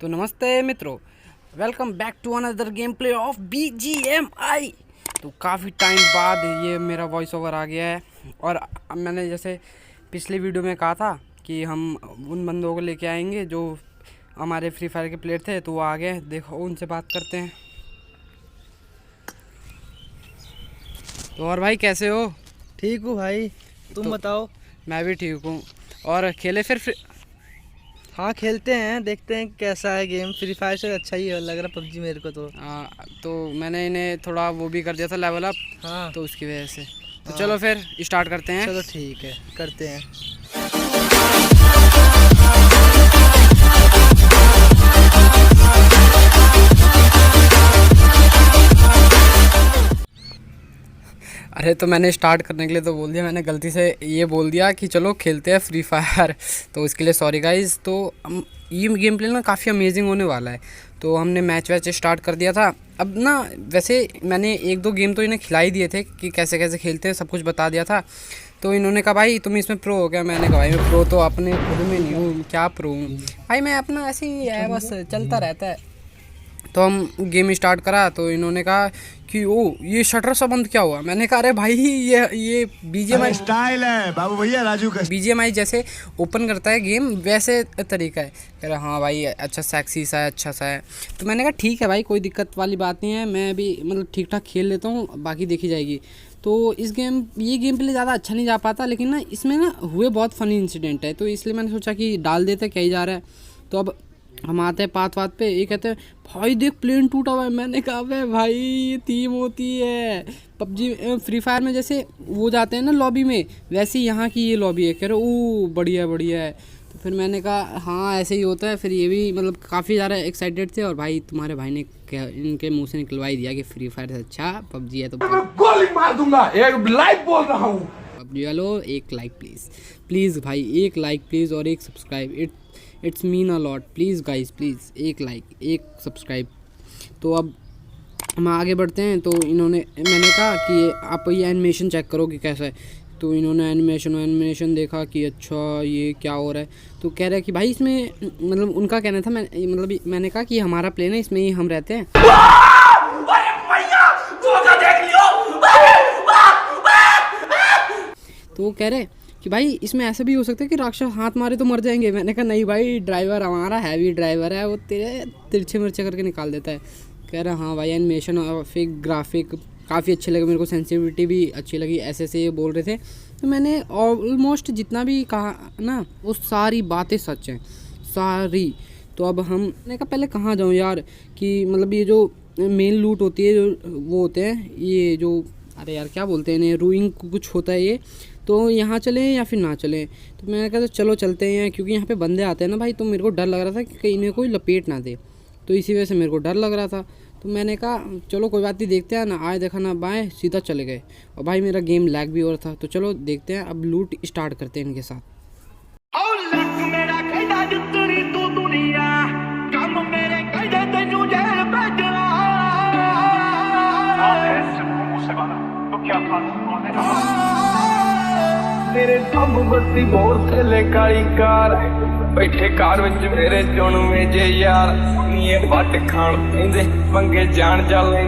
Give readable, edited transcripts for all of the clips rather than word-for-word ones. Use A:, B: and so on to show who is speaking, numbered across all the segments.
A: तो नमस्ते मित्रों, welcome back to another game play of BGMI। तो काफ़ी टाइम बाद ये मेरा वॉइस ओवर आ गया है। और अब मैंने जैसे पिछली वीडियो में कहा था कि हम उन बंदों को लेके आएंगे जो हमारे फ्री फायर के प्लेयर थे, तो वो आ गए। देखो उनसे बात करते हैं। तो और भाई कैसे हो?
B: ठीक हूँ भाई, तुम बताओ।
A: मैं भी ठीक हूँ। और खेले फिर
B: हाँ खेलते हैं, देखते हैं कैसा है गेम। फ्री फायर से अच्छा ही लग रहा पबजी मेरे को तो।
A: तो मैंने इन्हें थोड़ा वो भी कर दिया था, लेवल अप।
B: हाँ
A: तो उसकी वजह से तो
B: हाँ।
A: चलो फिर स्टार्ट करते हैं।
B: चलो ठीक है, करते हैं।
A: अरे तो मैंने स्टार्ट करने के लिए तो बोल दिया, मैंने गलती से ये बोल दिया कि चलो खेलते हैं फ्री फायर। तो इसके लिए सॉरी गाइज। तो ये गेम प्ले ना काफ़ी अमेजिंग होने वाला है। तो हमने मैच वैच स्टार्ट कर दिया था। अब ना वैसे मैंने एक दो गेम तो इन्हें खिला ही दिए थे कि कैसे कैसे खेलते हैं, सब कुछ बता दिया था। तो इन्होंने कहा भाई तुम इसमें प्रो हो गया। मैंने कहा भाई मैं प्रो तो अपने खुद में नहीं हूँ, क्या प्रो हूँ भाई, मैं अपना ऐसे ही है, बस चलता रहता है। तो हम गेम स्टार्ट करा तो इन्होंने कहा कि ओ ये शटर सा बंद क्या हुआ। मैंने कहा अरे भाई ये BGMI
C: स्टाइल है बाबू भैया, राजू का
A: BGMI जैसे ओपन करता है गेम वैसे तरीका है। कह रहा हाँ भाई अच्छा सेक्सी सा है, अच्छा सा है। तो मैंने कहा ठीक है भाई, कोई दिक्कत वाली बात नहीं है, मैं भी मतलब ठीक ठाक खेल लेता हूँ, बाकी देखी जाएगी। तो ये गेम प्ले ज़्यादा अच्छा नहीं जा पाता, लेकिन ना इसमें ना हुए बहुत फ़नी इंसिडेंट है, तो इसलिए मैंने सोचा कि डाल देते, क्या ही जा रहा है। तो अब हम आते हैं पात पे। ये कहते हैं भाई देख प्लेन टूटा हुआ है। मैंने कहा भाई ये थीम होती है पबजी फ्री फायर में, जैसे वो जाते हैं ना लॉबी में, वैसे यहाँ की ये लॉबी है। कह रहे ओ बढ़िया बढ़िया है। तो फिर मैंने कहा हाँ ऐसे ही होता है। फिर ये भी मतलब काफ़ी ज़्यादा एक्साइटेड थे। और भाई तुम्हारे भाई ने इनके मुंह से निकलवाई दिया कि फ्री फायर से अच्छा पबजी है। तो
D: गोली मार दूंगा, एक लाइव बोल रहा हूँ।
A: पबजी वालों एक लाइक प्लीज़ भाई, एक लाइक प्लीज़ और एक subscribe, it's mean a lot. Please guys please, एक लाइक एक सब्सक्राइब। तो अब हम आगे बढ़ते हैं। तो मैंने कहा कि आप ये एनिमेशन चेक करो कि कैसा है। तो इन्होंने एनिमेशन देखा कि अच्छा ये क्या हो रहा है। तो कह रहा है कि भाई इसमें मतलब उनका कहना था, मैंने कहा कि हमारा प्लेन है, इसमें ही हम रहते हैं। तो वो कह रहे कि भाई इसमें ऐसा भी हो सकता है कि राक्षस हाथ मारे तो मर जाएंगे। मैंने कहा नहीं भाई, ड्राइवर हमारा हैवी ड्राइवर है, वो तेरे तिरछे मिर्चे करके निकाल देता है। कह रहा हाँ भाई एनिमेशन और फिर ग्राफिक काफ़ी अच्छे लगे मेरे को, सेंसिटिविटी भी अच्छी लगी, ऐसे ये बोल रहे थे। तो मैंने ऑलमोस्ट जितना भी कहा ना वो सारी बातें सच हैं, सारी। तो अब हमने कहा पहले कहाँ जाऊँ यार, कि मतलब ये जो मेन लूट होती है, जो वो होते हैं ये जो, अरे यार क्या बोलते हैं इन्हें, रूइंग कुछ होता है ये। तो यहाँ चलें या फिर ना चलें। तो मैंने कहा चलो चलते हैं, क्योंकि यहाँ पे बंदे आते हैं ना भाई। तो मेरे को डर लग रहा था कि कहीं इन्हें कोई लपेट ना दे, तो इसी वजह से मेरे को डर लग रहा था। तो मैंने कहा चलो कोई बात नहीं, देखते हैं, ना आए देखा ना बाएं, सीधा चले गए। और भाई मेरा गेम लैग भी हो रहा था। तो चलो देखते हैं, अब लूट स्टार्ट करते हैं इनके साथ।
D: मेरे सब बत्ती बहुत थले काली कार बैठे कार विच मेरे जोन में जे यार ये बट खान पेंदे पंगे जान जाले।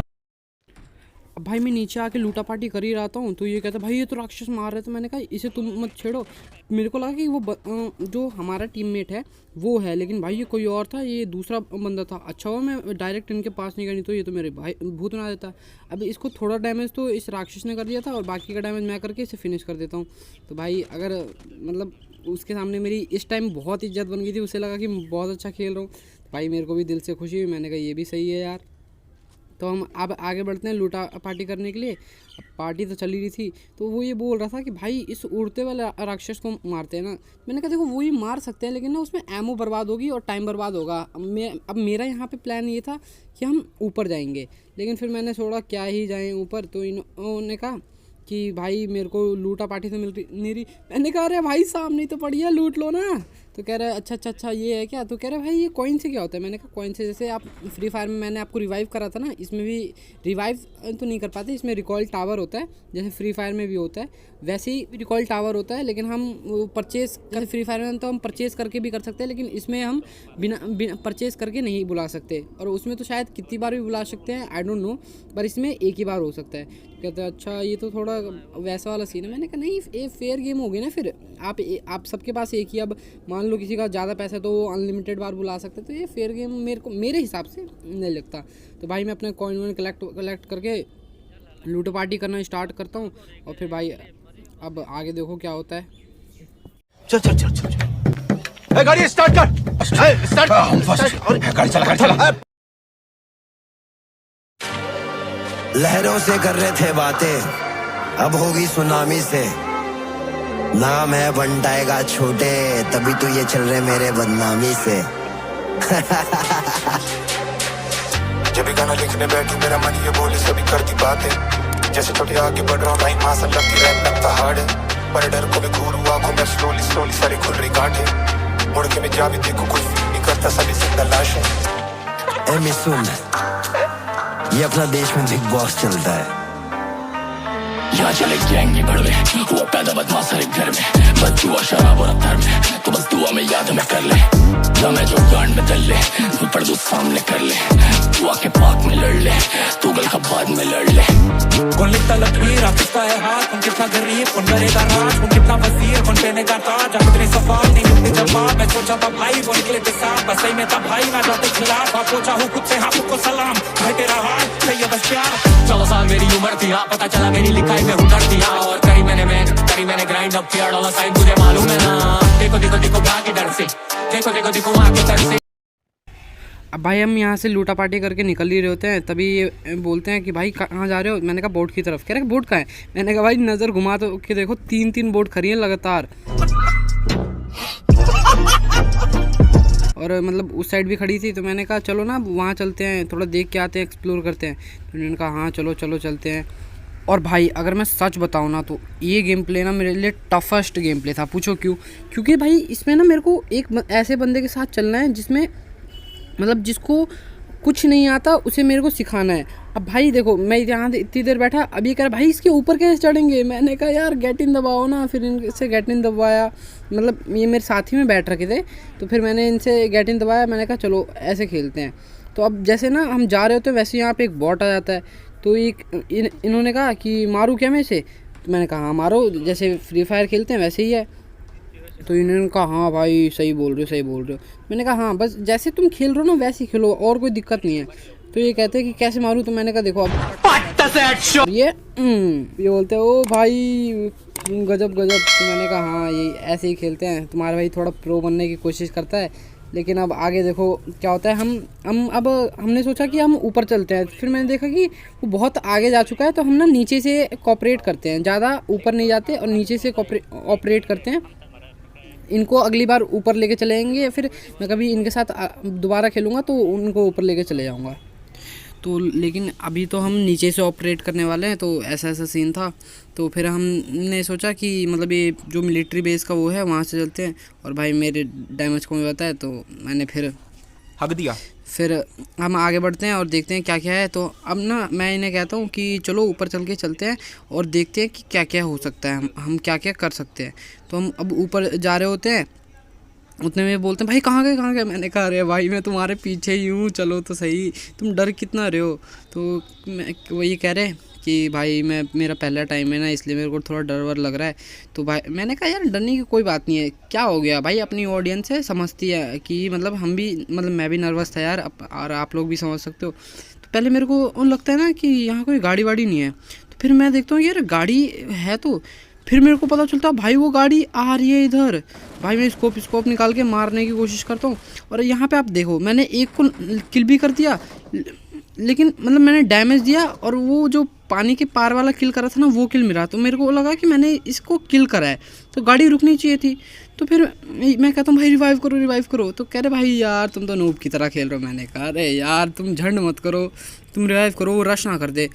A: अब भाई मैं नीचे आके लूटा पार्टी कर ही रहा हूँ। तो ये कहता भाई ये तो राक्षस मार रहे थे। मैंने कहा इसे तुम मत छेड़ो। मेरे को लगा कि वो जो हमारा टीममेट है वो है, लेकिन भाई ये कोई और था, ये दूसरा बंदा था। अच्छा हुआ मैं डायरेक्ट इनके पास नहीं गई, तो ये तो मेरे भाई भूत बना देता। अब इसको थोड़ा डैमेज तो इस राक्षस ने कर दिया था, और बाकी का डैमेज मैं करके इसे फिनिश कर देता हूँ। तो भाई अगर मतलब उसके सामने मेरी इस टाइम बहुत इज्जत बन गई थी, उसे लगा कि मैं बहुत अच्छा खेल रहा हूँ। तो भाई मेरे को भी दिल से खुशी हुई। मैंने कहा ये भी सही है यार। तो हम अब आगे बढ़ते हैं लूटा पार्टी करने के लिए। अब पार्टी तो चली रही थी, तो वो ये बोल रहा था कि भाई इस उड़ते वाले राक्षस को मारते हैं ना। मैंने कहा देखो वो ही मार सकते हैं, लेकिन ना उसमें एमो बर्बाद होगी और टाइम बर्बाद होगा। अब मेरा यहाँ पे प्लान ये था कि हम ऊपर जाएंगे, लेकिन फिर मैंने छोड़ा क्या ही जाएँ ऊपर। तो इन्होंने कहा कि भाई मेरे को लूटा पार्टी तो मिल नहीं रही। मैंने कहा अरे भाई सामने तो पड़ी है, लूट लो ना। तो कह रहा है अच्छा ये है क्या। तो कह रहा है भाई ये कॉइन से क्या होता है। मैंने कहा कॉइन से जैसे आप फ्री फायर में मैंने आपको रिवाइव करा था ना, इसमें भी रिवाइव तो नहीं कर पाते, इसमें रिकॉल टावर होता है जैसे फ्री फायर में भी होता है, वैसे ही रिकॉल टावर होता है। लेकिन हम परचेज़ कर फ्री फायर में तो हम परचेज़ करके भी कर सकते हैं, लेकिन इसमें हम बिना परचेज़ करके नहीं बुला सकते। और उसमें तो शायद कितनी बार भी बुला सकते हैं, आई डोंट नो, पर इसमें एक ही बार हो सकता है। कहते हैं अच्छा ये तो थोड़ा वैसा वाला सीन है। मैंने कहा नहीं, ये फेयर गेम हो गई ना। फिर आप सबके पास एक ही, अब मान लो किसी का ज़्यादा पैसा है तो वो अनलिमिटेड बार बुला सकते हैं, तो ये फेयर गेम मेरे हिसाब से नहीं लगता। तो भाई मैं अपने कॉइन वॉइन कलेक्ट करके लूटो पार्टी करना स्टार्ट करता हूँ, और फिर भाई अब आगे देखो क्या होता है।
C: चल चल चल चल ए, गाड़ी स्टार्ट कर, स्टार्ट गाड़ी चला।
E: लहरों से कर रहे थे बातें, अब होगी सुनामी से। नाम है बंटाएगा छोटे, तभी तो ये चल रहे मेरे बदनामी से।
F: जब भी गाना लिखने बैठू मेरा मन ये बोले सभी करती बातें। जैसे छोटे आगे बढ़ रहा हूँ भाई मां लगती रैप लगता हार्ड है, पर डर को भी घूर हुआ आंखों में स्लोली सारी खुल रही गांठें। मुड़ के मैं जा भी देखूं कुछ नहीं करता, सभी जिंदा लाश है।
E: एमी सुन, ये अपना देश में बिग बॉस चलता है।
G: यहाँ चले गैंग बड़वे, हुआ पैदा बदमाश हर एक घर में, बस जुआ शराब और अत्तर में, तो बस दुआ में याद में कर ले, मैं जो गांड में दल ले, तू पर्दू सामने कर ले, तू आके पाक में लड़ ले, तू गल का बाद में लड़ ले।
H: कौन लिखता लकीर, आप किसका है हाथ, कौन कितना गरीब, कौन करेगा राज, कौन कितना वजीर, कौन पहनेगा ताज, आप इतनी सफाल नहीं मिलती जवाब। मैं सोचा था भाई वो निकले बेसाब, बस सही में था भाई ना जाते खिलाफ। आप पूछा हूँ खुद से हाँ को सलाम, भाई तेरा हाल सही है बस प्यार।
G: 14 साल मेरी उम्र थी, हाँ पता चला मेरी लिखाई में हुनर थी, हाँ और करी मैंने ग्राइंड अप किया डॉलर साइन, मुझे मालूम है ना। देखो भागी डर से, देखो वहाँ के दर से।
A: अब भाई हम यहाँ से लूटा पार्टी करके निकल ही रहे होते हैं, तभी ये बोलते हैं कि भाई कहाँ जा रहे हो। मैंने कहा बोट की तरफ। कह रहे बोट कहाँ है। मैंने कहा भाई नज़र घुमा तो कि देखो 3 बोट खड़ी हैं लगातार, और मतलब उस साइड भी खड़ी थी। तो मैंने कहा चलो ना वहाँ चलते हैं, थोड़ा देख के आते हैं, एक्सप्लोर करते हैं। तो उन्होंने कहा हाँ चलो चलते हैं। और भाई अगर मैं सच बताऊँ ना तो ये गेम प्ले ना मेरे लिए टफेस्ट गेम प्ले था। पूछो क्यों? क्योंकि भाई इसमें ना मेरे को एक ऐसे बंदे के साथ चलना है जिसमें मतलब जिसको कुछ नहीं आता उसे मेरे को सिखाना है। अब भाई देखो मैं यहाँ इतनी देर बैठा, अब ये कह रहा भाई इसके ऊपर कैसे चढ़ेंगे। मैंने कहा यार गेट इन दबाओ ना। फिर इनसे गेट इन दबाया, मतलब ये मेरे साथी में बैठ रखे थे, तो फिर मैंने इनसे गेट इन दबाया। मैंने कहा चलो ऐसे खेलते हैं। तो अब जैसे ना हम जा रहे होते हैं वैसे यहाँ पे एक बॉट आ जाता है। तो इन्होंने कहा कि मारूँ क्या मैं इसे। तो मैंने कहा हाँ मारो, जैसे फ्री फायर खेलते हैं वैसे ही है। तो इन्होंने कहा हाँ भाई सही बोल रहे हो। मैंने कहा हाँ बस जैसे तुम खेल रहे हो ना वैसे ही खेलो, और कोई दिक्कत नहीं है। तो ये कहते हैं कि कैसे मारूँ। तो मैंने कहा देखो अब ये बोलते हैं ओ भाई गजब। तो मैंने कहा हाँ ये ऐसे ही खेलते हैं। तुम्हारा भाई थोड़ा प्रो बनने की कोशिश करता है, लेकिन अब आगे देखो क्या होता है। हमने सोचा कि हम ऊपर चलते हैं, फिर मैंने देखा कि वो बहुत आगे जा चुका है। तो हम ना नीचे से कॉपरेट करते हैं, ज़्यादा ऊपर नहीं जाते और नीचे से ऑपरेट करते हैं। इनको अगली बार ऊपर लेके चलेंगे, फिर मैं कभी इनके साथ दोबारा खेलूँगा तो उनको ऊपर लेके चले जाऊँगा। तो लेकिन अभी तो हम नीचे से ऑपरेट करने वाले हैं। तो ऐसा सीन था। तो फिर हमने सोचा कि मतलब ये जो मिलिट्री बेस का वो है वहाँ से चलते हैं। और भाई मेरे डैमेज को भी बताया तो मैंने फिर
C: हक दिया।
A: फिर हम आगे बढ़ते हैं और देखते हैं क्या क्या है। तो अब ना मैं इन्हें कहता हूँ कि चलो ऊपर चल के चलते हैं और देखते हैं कि क्या क्या हो सकता है, हम क्या क्या कर सकते हैं। तो हम अब ऊपर जा रहे होते हैं, उतने में बोलते हैं भाई कहाँ गए। मैंने कहा अरे भाई मैं तुम्हारे पीछे ही हूँ, चलो तो सही, तुम डर कितना रहे हो। तो मैं वही कह रहे कि भाई मेरा पहला टाइम है ना, इसलिए मेरे को थोड़ा डर वर लग रहा है। तो भाई मैंने कहा यार डरने की कोई बात नहीं है, क्या हो गया भाई, अपनी ऑडियंस है समझती है कि मतलब मैं भी नर्वस था यार, और आप लोग भी समझ सकते हो। तो पहले मेरे को लगता है ना कि यहाँ कोई गाड़ी वाड़ी नहीं है। तो फिर मैं देखता हूँ यार गाड़ी है, तो फिर मेरे को पता चलता भाई वो गाड़ी आ रही है इधर। भाई मैं स्कोप निकाल के मारने की कोशिश करता हूँ, और यहाँ पे आप देखो मैंने एक को किल भी कर दिया, लेकिन मतलब मैंने डैमेज दिया, और वो जो पानी के पार वाला किल करा था ना वो किल मिला। तो मेरे को लगा कि मैंने इसको किल करा है, तो गाड़ी रुकनी चाहिए थी। तो फिर मैं कहता हूँ भाई रिवाइव करो। तो कह रहे भाई यार तुम तो नूब की तरह खेल रहे हो। मैंने कहा अरे यार तुम झंड मत करो, तुम रिवाइव करो, वो रश ना कर दे।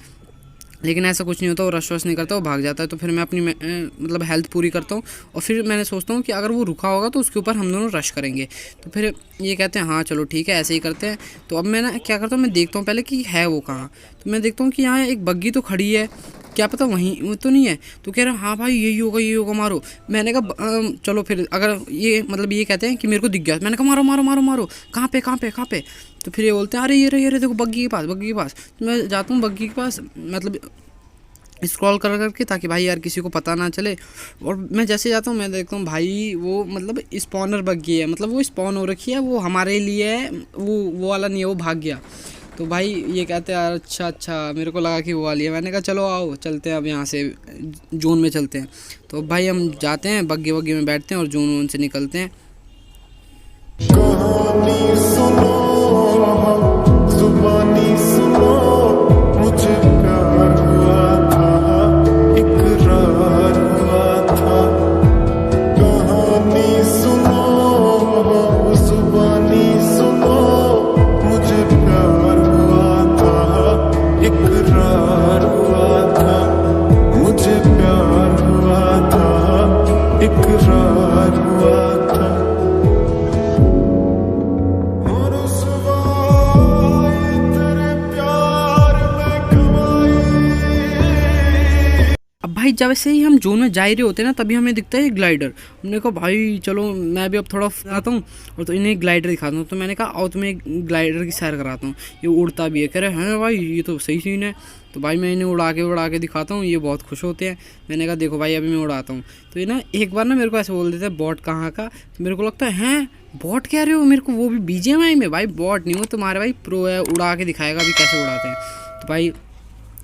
A: लेकिन ऐसा कुछ नहीं होता, वो रश वश नहीं करता, वो भाग जाता है। तो फिर मैं अपनी मतलब हेल्थ पूरी करता हूँ और फिर मैंने सोचता हूँ कि अगर वो रुका होगा तो उसके ऊपर हम दोनों रश करेंगे। तो फिर ये कहते हैं हाँ चलो ठीक है ऐसे ही करते हैं। तो अब मैं ना क्या करता हूँ, मैं देखता हूँ पहले कि है वो कहाँ। तो मैं देखता हूँ कि यहाँ एक बग्गी तो खड़ी है, क्या पता वहीं वो तो नहीं है। तो कह रहे हैं हाँ भाई यही होगा मारो। मैंने कहा चलो फिर अगर ये मतलब ये कहते हैं कि मेरे को दिख गया, मैंने कहा मारो मारो मारो मारो, कहाँ पे। तो फिर ये बोलते हैं अरे ये रहे देखो बग्गी के पास। तो मैं जाता हूँ बग्गी के पास, मतलब स्क्रॉल करके ताकि भाई यार किसी को पता ना चले। और मैं जैसे जाता हूँ मैं देखता हूँ भाई वो मतलब स्पॉनर बग्गी है, मतलब वो स्पॉन हो रखी है, वो हमारे लिए है, वो वाला नहीं है, वो भाग गया। तो भाई ये कहते हैं यार अच्छा, मेरे को लगा कि वो वाली है। मैंने कहा चलो आओ चलते हैं अब यहाँ से जोन में चलते हैं। तो भाई हम जाते हैं बग्गी में बैठते हैं और जोन से निकलते हैं।
F: कहानी सुनो जुबानी सुनो, मुझे प्यार हुआ था, इकरार हुआ था। कहानी सुनो जुबानी सुनो, मुझे प्यार हुआ था, इकरार हुआ था। मुझे प्यार हुआ था, इकरार हुआ था।
A: अब भाई जब से ही हम जोन में जा ही रहे होते हैं ना तभी हमें दिखता है ग्लाइडर। हमने कहा भाई चलो मैं भी अब थोड़ा आता हूँ और तो इन्हें ग्लाइडर दिखाता हूँ। तो मैंने कहा आओ तुम्हें ग्लाइडर की सैर कराता हूँ, ये उड़ता भी है। कह रहे हैं भाई ये तो सही सीन है। तो भाई मैं इन्हें उड़ा के दिखाता हूँ, ये बहुत खुश होते हैं। मैंने कहा देखो भाई अभी मैं उड़ाता हूँ। तो ये ना एक बार ना मेरे को ऐसे बोल देते हैं बॉट कहाँ का। तो मेरे को लगता है हैं बॉट कह रहे हो मेरे को, वो भी BGMI में। भाई बॉट नहीं हो तुम्हारे भाई प्रो है, उड़ा के दिखाएगा अभी कैसे उड़ाते हैं। तो भाई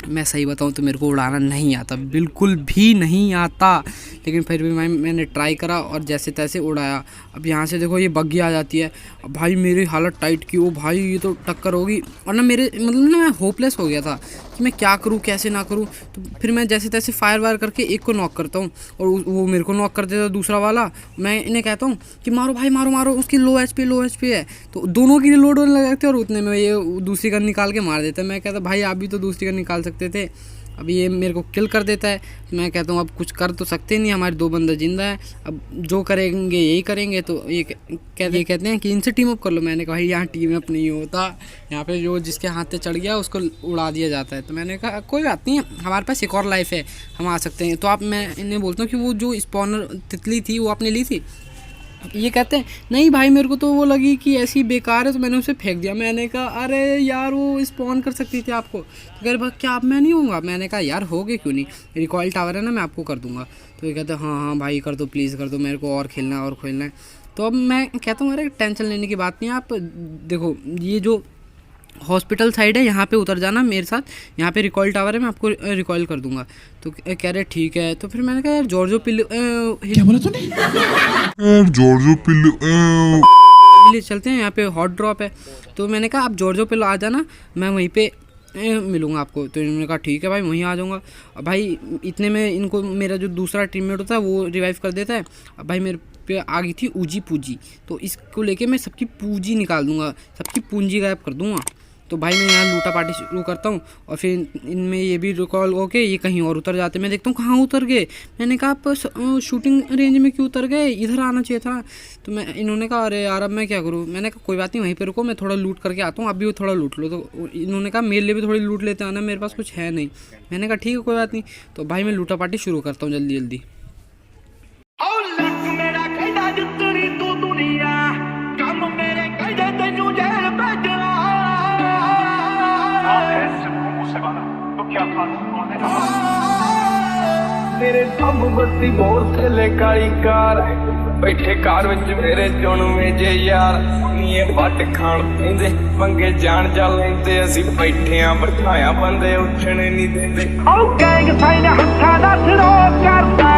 A: मैं सही बताऊं तो मेरे को उड़ाना नहीं आता, बिल्कुल भी नहीं आता। लेकिन फिर भी मैंने ट्राई करा और जैसे तैसे उड़ाया। अब यहाँ से देखो ये बग्गी आ जाती है। अब भाई मेरी हालत टाइट की, ओ भाई ये तो टक्कर होगी। और ना मेरे मतलब ना मैं होपलेस हो गया था कि मैं क्या करूँ कैसे ना करूँ। तो फिर मैं जैसे तैसे फायर करके एक को नॉक करता हूँ और वो मेरे को नॉक कर देता दूसरा वाला। मैं इन्हें कहता हूँ कि मारो भाई मारो, उसकी लो HP है। तो दोनों की रिलोड होने लग जाती है और उतने में ये दूसरी गन निकाल के मार देता है। मैं कहता भाई आप भी तो दूसरी गन निकाल सकते थे। अब ये मेरे को किल कर देता है। मैं कहता हूँ अब कुछ कर तो सकते नहीं, हमारे 2 बंदा जिंदा है, अब जो करेंगे यही करेंगे। तो ये कहते हैं कि इनसे टीम अप कर लो। मैंने कहा भाई यहाँ टीम अप नहीं होता, यहाँ पे जो जिसके हाथ से चढ़ गया उसको उड़ा दिया जाता है। तो मैंने कहा कोई बात नहीं, हमारे पास एक और लाइफ है, हम आ सकते हैं। तो आप मैं इन्हें बोलता हूँ कि वो जो स्पॉनर तितली थी वो आपने ली थी। ये कहते हैं नहीं भाई मेरे को तो वो लगी कि ऐसी बेकार है तो मैंने उसे फेंक दिया। मैंने कहा अरे यार वो स्पॉन कर सकती थी आपको। तो कह रहे क्या आप मैं नहीं होऊंगा। मैंने कहा यार होगे क्यों नहीं, रिकॉइल टावर है ना मैं आपको कर दूंगा। तो ये कहते हैं हाँ भाई कर दो प्लीज़ कर दो, मेरे को और खेलना है और खेलना है। तो अब मैं कहता हूँ अरे टेंशन लेने की बात नहीं है, आप देखो ये जो हॉस्पिटल साइड है यहाँ पे उतर जाना मेरे साथ, यहाँ पे रिकॉइल टावर है मैं आपको रिकॉइल कर दूंगा। तो कह रहे ठीक है। तो फिर मैंने कहा यार जॉर्जो पिल्लो क्या बोला तूने जॉर्जो पिल्लो चलते हैं, यहाँ पे हॉट ड्रॉप है। तो मैंने कहा आप जॉर्जो पिल्लो आ जाना, मैं वहीं पे मिलूंगा आपको। तो इन्होंने कहा ठीक है भाई वहीं आ जाऊँगा। अब भाई इतने में इनको मेरा जो दूसरा टीममेट होता है वो रिवाइव कर देता है। अब भाई मेरे पे आ गई थी ऊजी पूजी, तो इसको लेके मैं सबकी पूंजी निकाल दूंगा, सबकी पूंजी गायब कर दूंगा। तो भाई मैं यहाँ लूटा पार्टी शुरू करता हूँ और फिर इनमें ये भी रिकॉल होके ये कहीं और उतर जाते। मैं देखता हूँ कहाँ उतर गए। मैंने कहा आप शूटिंग रेंज में क्यों उतर गए, इधर आना चाहिए था। तो मैं इन्होंने कहा अरे यार अब मैं क्या करूँ। मैंने कहा कोई बात नहीं वहीं पे रुको, मैं थोड़ा लूट करके आता हूँ, अब भी वो थोड़ा लूट लो। तो इन्होंने कहा मेरे लिए भी थोड़ी लूट लेते आना, मेरे पास कुछ है नहीं। मैंने कहा ठीक है कोई बात नहीं। तो भाई मैं लूटा पार्टी शुरू करता हूँ जल्दी जल्दी।
D: मेरे दम बत्ती बोल थले काली कार बैठे कार विच मेरे चुनवे जे यार नीए वट खाण पेंदे पंगे जान जा लेंदे असी बैठे आ बिठाया बंदे उठने नहीं देंदे ओ गैंग साइन हत्था दा सिरो करदा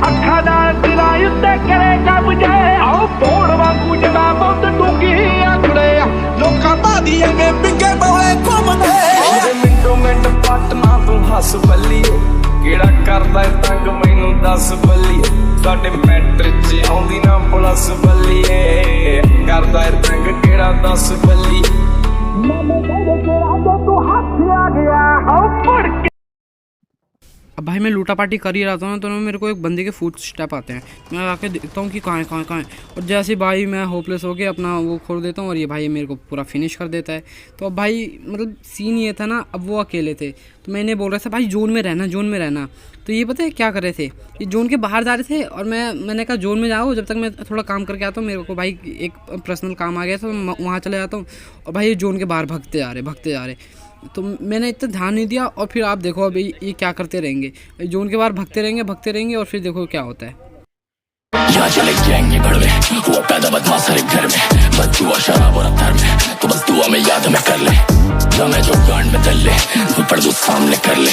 D: अखा दा दिला उत्ते करेगा मुझे आओ बोड़ वांगू जड़ा बहुत टूकी आखड़े लोकां दा दी अंगे पिंगे बोले घुमदे मिंटो मिंट पटना तू हस बल्लीए ਕਿਹੜਾ ਕਰਦਾ ਤੰਗ ਮੈਨੂੰ ਦੱਸ ਬੱਲੀਏ ਸਾਡੇ ਮੈਟਰ 'ਚ ਆਉਂਦੀ ਨਾ ਪਲਸ ਬੱਲੀਏ ਕਰਦਾ ਤੰਗ ਕਿਹੜਾ ਦੱਸ ਬੱਲੀ ਮਾਮੇ ਕਹਿੰਦੇ ਤੇਰਾ ਜੋ ਤੂੰ ਹੱਥ ਆ ਗਿਆ ਆਉ ਪੜ
A: भाई मैं लूटा पार्टी कर ही रहा था ना, तो मेरे को एक बंदे के फुट स्टेप आते हैं। मैं आके देखता हूँ कि कहाँ है, और जैसे भाई मैं होपलेस हो के अपना वो खोल देता हूँ और ये भाई मेरे को पूरा फिनिश कर देता है। तो अब भाई मतलब सीन ये था ना, अब वो अकेले थे तो मैंने बोल रहा था भाई जोन में रहना। तो ये पता है क्या कर रहे थे, ये जोन के बाहर जा रहे थे और मैंने कहा जोन में जाओ, जब तक मैं थोड़ा काम करके आता हूँ। मेरे को भाई एक पर्सनल काम आ गया तो मैं वहाँ चले जाता हूँ, और भाई ये जोन के बाहर भगते जा रहे। तो मैंने इतना ध्यान नहीं दिया, और फिर आप देखो अभी ये क्या करते रहेंगे, जोन के बाहर भगते रहेंगे और फिर देखो क्या होता है।
G: यहाँ चले गैंग बढ़वे, हुआ पैदा बदमाश हर एक घर में, बस जुआ शराब और अत्तर में, तो बस दुआ में याद में कर ले, मैं जो गांड में दल ले, तू पड़ दो सामने कर ले,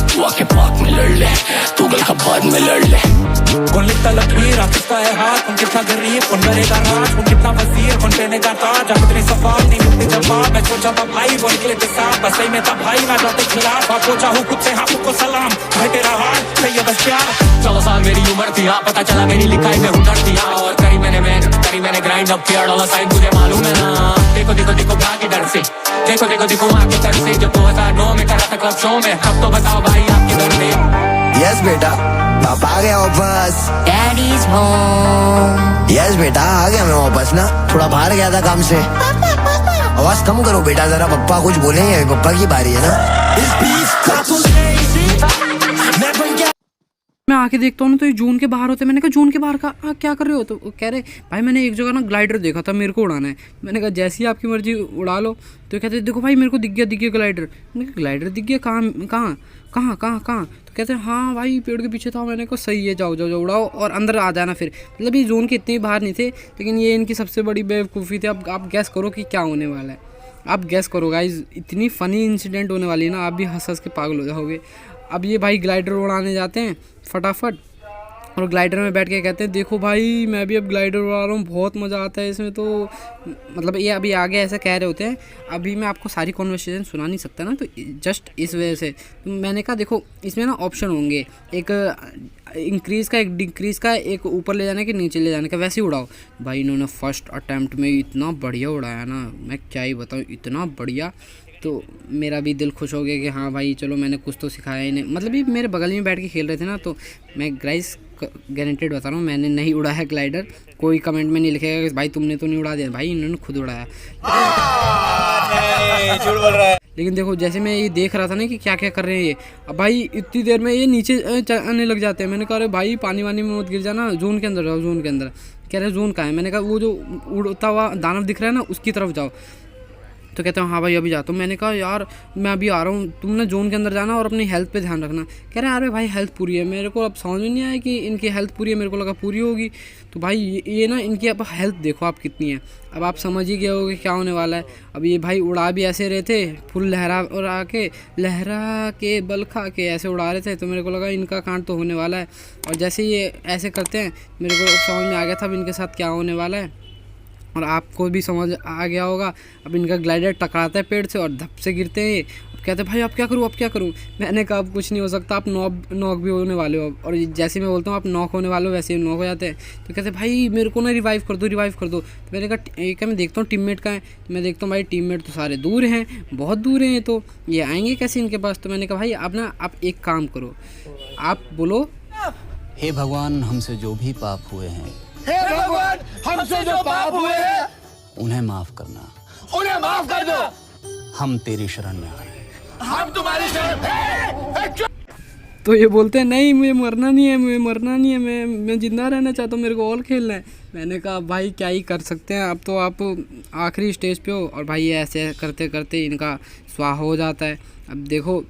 G: तू आके पाक में लड़ ले, तू गल का बाद में लड़ ले।
H: कौन लिखता लकीर, किसका है हाथ, कौन कितना गरीब, कौन करेगा राज, कौन कितना वजीर, कौन पहने का ताज, कितनी सफाल नहीं मिलती जवाब। मैं सोचा था भाई वो निकले बेसाब, बस सही में था भाई मैं जाते खिलाफ। आपको चाहूँ खुद से हाथों को सलाम, भाई तेरा हाल सही है बस प्यार। 14 साल मेरी उम्र थी, हाँ पता चला मेरी लिखाई में हुनर थी, हाँ और करी मैंने ग्राइंड अप किया डॉलर साइन, मुझे मालूम है ना। देखो भागी डर से, देखो वहाँ की तरफ से, जब 2009 में करा था क्लब शो में, अब तो बताओ भाई आपकी दर में।
E: यस बेटा, पापा आ गया वापस।
I: Daddies home.
E: यस बेटा, आ गया मैं वापस ना, थोड़ा बाहर गया था काम से। आवाज कम करो बेटा जरा, पप्पा कुछ बोलेंगे, पप्पा की बारी है ना।
A: मैं आके देखता हूँ ना तो ये जोन के बाहर होते हैं। मैंने कहा जोन के बाहर का क्या कर रहे हो, तो कह रहे भाई मैंने एक जगह ना ग्लाइडर देखा था, मेरे को उड़ाना है। मैंने कहा जैसी आपकी मर्जी उड़ा लो। तो कहते देखो भाई मेरे को दिख गया ग्लाइडर। मैंने कहा ग्लाइडर दिख गया, कहाँ? तो कहते हैं हाँ भाई पेड़ के पीछे था। मैंने कहा सही है, जाओ उड़ाओ और अंदर आ जाना फिर। मतलब ये जोन के इतने बाहर नहीं थे, लेकिन ये इनकी सबसे बड़ी बेवकूफ़ी थी। अब आप गैस करो कि क्या होने वाला है, आप गैस करो गाइज। इतनी फ़नी इंसिडेंट होने वाली है ना, आप भी हंस के पागल हो जाओगे। अब ये भाई ग्लाइडर उड़ाने जाते हैं फटाफट, और ग्लाइडर में बैठ के कहते हैं देखो भाई मैं भी अब ग्लाइडर उड़ा रहा हूँ, बहुत मज़ा आता है इसमें। तो मतलब ये अभी आगे ऐसा कह रहे होते हैं। अभी मैं आपको सारी कॉन्वर्सेशन सुना नहीं सकता ना, तो जस्ट इस वजह से तो मैंने कहा देखो इसमें ना ऑप्शन होंगे, एक इंक्रीज़ का, एक डिक्रीज़ का, एक ऊपर ले जाने के नीचे ले जाने का, वैसे ही उड़ाओ। भाई इन्होंने फर्स्ट अटैम्प्ट में इतना बढ़िया उड़ाया ना, मैं क्या ही बताऊँ, इतना बढ़िया। तो मेरा भी दिल खुश हो गया कि हाँ भाई चलो मैंने कुछ तो सिखाया इन्हें। मतलब ये मेरे बगल में बैठ के खेल रहे थे ना, तो मैं गाइस गारंटेड बता रहा हूँ मैंने नहीं उड़ाया ग्लाइडर। कोई कमेंट में नहीं लिखेगा कि भाई तुमने तो नहीं उड़ा दिया, भाई इन्होंने खुद उड़ाया।
C: झूठ बोल रहा है।
A: लेकिन देखो जैसे मैं ये देख रहा था ना कि क्या क्या कर रहे हैं ये, अब भाई इतनी देर में ये नीचे आने लग जाते हैं। मैंने कहा अरे भाई पानी वानी में मत गिर जाना, जोन के अंदर जाओ, जोन के अंदर। कह रहे जोन कहाँ है? मैंने कहा वो जो उड़ता हुआ दानव दिख रहा है ना, उसकी तरफ जाओ। तो कहते हैं हाँ भाई अभी जाता हूँ। मैंने कहा यार मैं अभी आ रहा हूँ, तुम ना जोन के अंदर जाना और अपनी हेल्थ पे ध्यान रखना। कह रहे हैं अरे भाई हेल्थ पूरी है। मेरे को अब समझ में नहीं आया कि इनकी हेल्थ पूरी है, मेरे को लगा पूरी होगी। तो भाई ये ना इनकी अब हेल्थ देखो आप कितनी है। अब आप समझ ही गए हो कि क्या होने वाला है। अब ये भाई उड़ा भी ऐसे रहे थे, फुल लहरा के बल खा के ऐसे उड़ा रहे थे। तो मेरे को लगा इनका कांड तो होने वाला है। और जैसे ये ऐसे करते हैं मेरे को समझ में आ गया था अब इनके साथ क्या होने वाला है, और आपको भी समझ आ गया होगा। अब इनका ग्लाइडर टकराता है पेड़ से और धप से गिरते हैं। अब कहते हैं भाई अब क्या करूँ। मैंने कहा अब कुछ नहीं हो सकता, आप नॉक भी होने वाले हो। और जैसे मैं बोलता हूँ आप नॉक होने वाले हो, वैसे ही नॉक हो जाते हैं। तो कहते हैं भाई मेरे को ना रिवाइव कर दो। तो मैंने कहा एक मैं देखता हूँ टीममेट का है। तो मैं देखता हूँ भाई टीममेट तो सारे दूर हैं, बहुत दूर हैं, तो ये आएंगे कैसे इनके पास। तो मैंने कहा भाई आप एक काम करो, आप बोलो
J: हे भगवान हमसे जो भी पाप हुए हैं,
C: हे भगवान हमसे जो पाप हुए हैं
J: उन्हें माफ करना,
C: उन्हें माफ कर दो।
J: हम तेरी शरण में आ रहे हैं।
C: हम तुम्हारी शरण।
A: तो ये बोलते हैं नहीं मुझे मरना नहीं है, मैं जिंदा रहना चाहता हूँ, मेरे को और खेलना है। मैंने कहा भाई क्या ही कर सकते हैं, अब तो आप आखिरी स्टेज पे हो। और भाई ये ऐसे करते करते इनका स्वाहा हो जाता है। अब देखो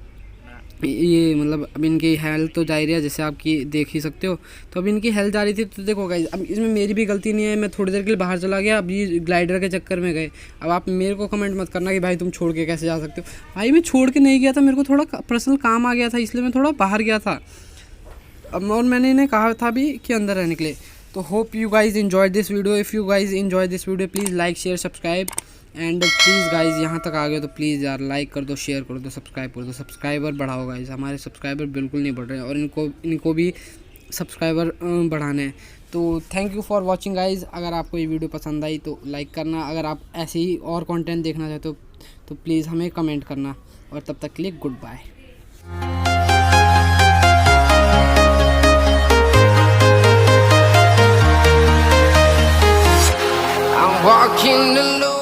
A: ये मतलब अब इनकी हेल्थ तो जा रही है, जैसे आपकी देख ही सकते हो। तो अब इनकी हेल्थ जा रही थी। तो देखो गाइस अब इसमें मेरी भी गलती नहीं है, मैं थोड़ी देर के लिए बाहर चला गया, अब ये ग्लाइडर के चक्कर में गए। अब आप मेरे को कमेंट मत करना कि भाई तुम छोड़ के कैसे जा सकते हो। भाई मैं छोड़ के नहीं गया था, मेरे को थोड़ा पर्सनल काम आ गया था, इसलिए मैं थोड़ा बाहर गया था। अब और मैंने इन्हें कहा था भी कि अंदर रहने के लिए। तो hope you guys enjoy this video. If you guys enjoy this video please like share subscribe. And please guys यहाँ तक आ गए तो प्लीज़ यार लाइक कर दो, शेयर कर दो, सब्सक्राइब कर दो। सब्सक्राइबर बढ़ाओ गाइज़, हमारे सब्सक्राइबर बिल्कुल नहीं बढ़ रहे हैं और इनको भी सब्सक्राइबर बढ़ाने हैं। तो thank you for watching guys. अगर आपको ये वीडियो पसंद आई तो लाइक करना, अगर आप ऐसे ही और कंटेंट देखना चाहते हो तो प्लीज़ हमें कमेंट करना, और तब तक के लिए गुड बाय।
D: जिन लोग